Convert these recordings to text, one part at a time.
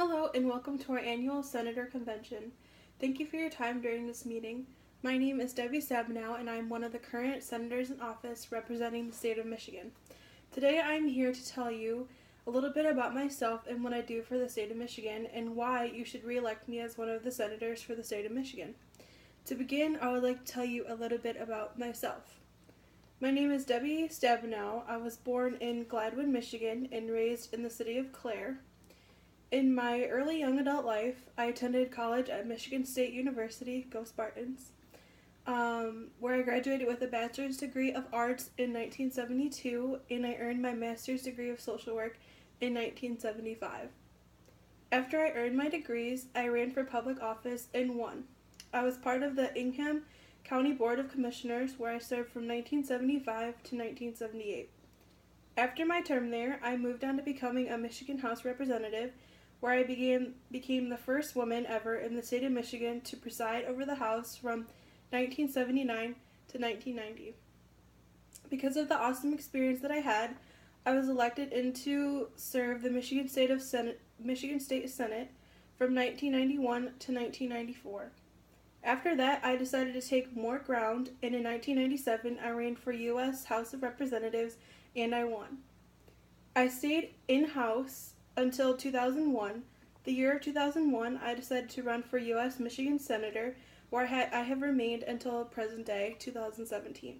Hello and welcome to our annual Senator Convention. Thank you for your time during this meeting. My name is Debbie Stabenow and I am one of the current senators in office representing the state of Michigan. Today I am here to tell you a little bit about myself and what I do for the state of Michigan and why you should re-elect me as one of the senators for the state of Michigan. To begin, I would like to tell you a little bit about myself. My name is Debbie Stabenow. I was born in Gladwin, Michigan and raised in the city of Clare. In my early young adult life, I attended college at Michigan State University, go Spartans, where I graduated with a bachelor's degree of arts in 1972, and I earned my master's degree of social work in 1975. After I earned my degrees, I ran for public office and won. I was part of the Ingham County Board of Commissioners, where I served from 1975 to 1978. After my term there, I moved on to becoming a Michigan House Representative, where I became the first woman ever in the state of Michigan to preside over the House from 1979 to 1990. Because of the awesome experience that I had, I was elected in to serve the Michigan State Senate from 1991 to 1994. After that, I decided to take more ground, and in 1997, I ran for U.S. House of Representatives, and I won. I stayed in-house until 2001. The year of 2001, I decided to run for U.S. Michigan Senator, where I have remained until present day, 2017.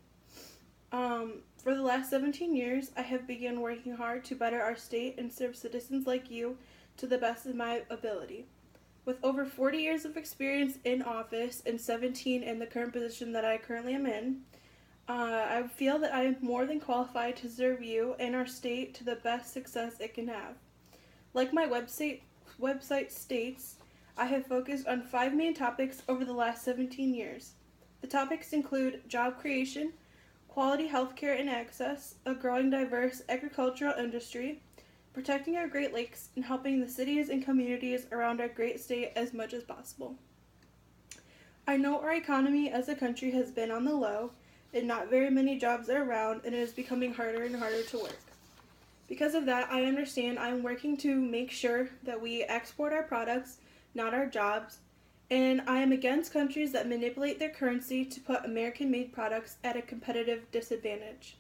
For the last 17 years, I have begun working hard to better our state and serve citizens like you to the best of my ability. With over 40 years of experience in office and 17 in the current position that I currently am in, I feel that I am more than qualified to serve you and our state to the best success it can have. Like my website states, I have focused on 5 main topics over the last 17 years. The topics include job creation, quality healthcare and access, a growing diverse agricultural industry, protecting our Great Lakes, and helping the cities and communities around our great state as much as possible. I know our economy as a country has been on the low, and not very many jobs are around, and it is becoming harder and harder to work. Because of that, I understand I am working to make sure that we export our products, not our jobs, and I am against countries that manipulate their currency to put American-made products at a competitive disadvantage.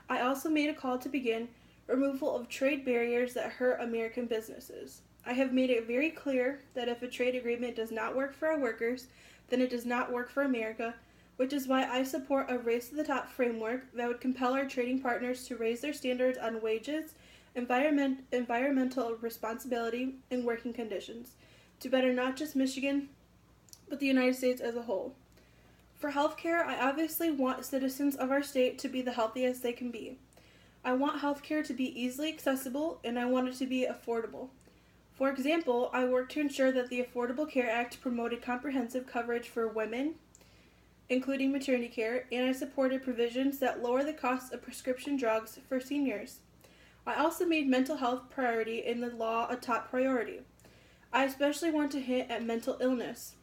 I also made a call to begin removal of trade barriers that hurt American businesses. I have made it very clear that if a trade agreement does not work for our workers, then it does not work for America, which is why I support a race-to-the-top framework that would compel our trading partners to raise their standards on wages, environmental responsibility, and working conditions, to better not just Michigan, but the United States as a whole. For healthcare, I obviously want citizens of our state to be the healthiest they can be. I want healthcare to be easily accessible, and I want it to be affordable. For example, I work to ensure that the Affordable Care Act promoted comprehensive coverage for women, including maternity care, and I supported provisions that lower the cost of prescription drugs for seniors. I also made mental health priority in the law a top priority. I especially want to hint at mental illness.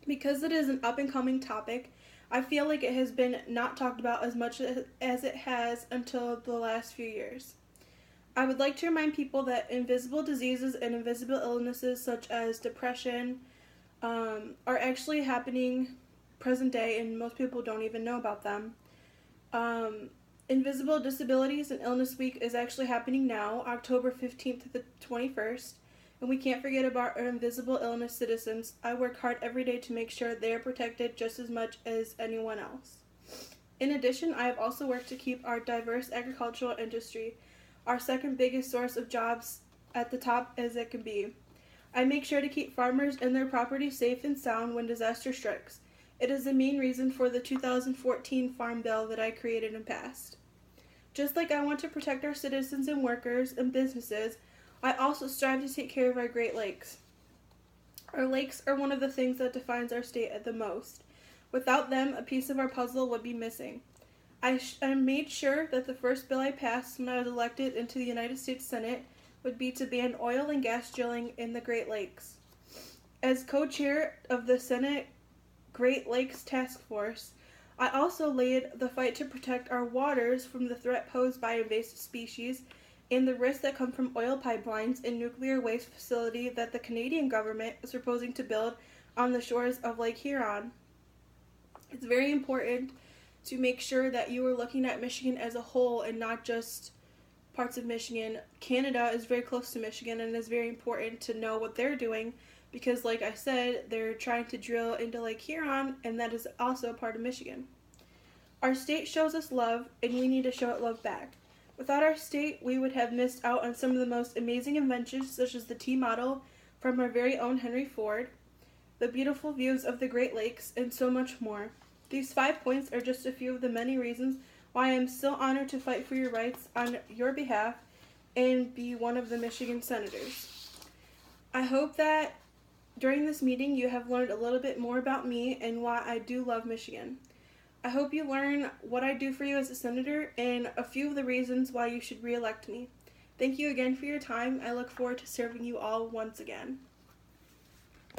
Because it is an up-and-coming topic, I feel like it has been not talked about as much as it has until the last few years. I would like to remind people that invisible diseases and invisible illnesses such as depression are actually happening present day, and most people don't even know about them. Invisible Disabilities and Illness Week is actually happening now, October 15th to the 21st, and we can't forget about our invisible illness citizens. I work hard every day to make sure they are protected just as much as anyone else. In addition, I have also worked to keep our diverse agricultural industry, our second biggest source of jobs, at the top as it can be. I make sure to keep farmers and their property safe and sound when disaster strikes. It is the main reason for the 2014 Farm Bill that I created and passed. Just like I want to protect our citizens and workers and businesses, I also strive to take care of our Great Lakes. Our lakes are one of the things that defines our state the most. Without them, a piece of our puzzle would be missing. I made sure that the first bill I passed when I was elected into the United States Senate would be to ban oil and gas drilling in the Great Lakes. As co-chair of the Senate Great Lakes Task Force, I also led the fight to protect our waters from the threat posed by invasive species and the risks that come from oil pipelines and nuclear waste facility that the Canadian government is proposing to build on the shores of Lake Huron. It's very important to make sure that you are looking at Michigan as a whole and not just parts of Michigan. Canada is very close to Michigan, and it's very important to know what they're doing because, like I said, they're trying to drill into Lake Huron, and that is also a part of Michigan. Our state shows us love, and we need to show it love back. Without our state, we would have missed out on some of the most amazing inventions, such as the T-model from our very own Henry Ford, the beautiful views of the Great Lakes, and so much more. These 5 points are just a few of the many reasons why I am still honored to fight for your rights on your behalf and be one of the Michigan senators. I hope that during this meeting you have learned a little bit more about me and why I do love Michigan. I hope you learn what I do for you as a senator and a few of the reasons why you should re-elect me. Thank you again for your time. I look forward to serving you all once again.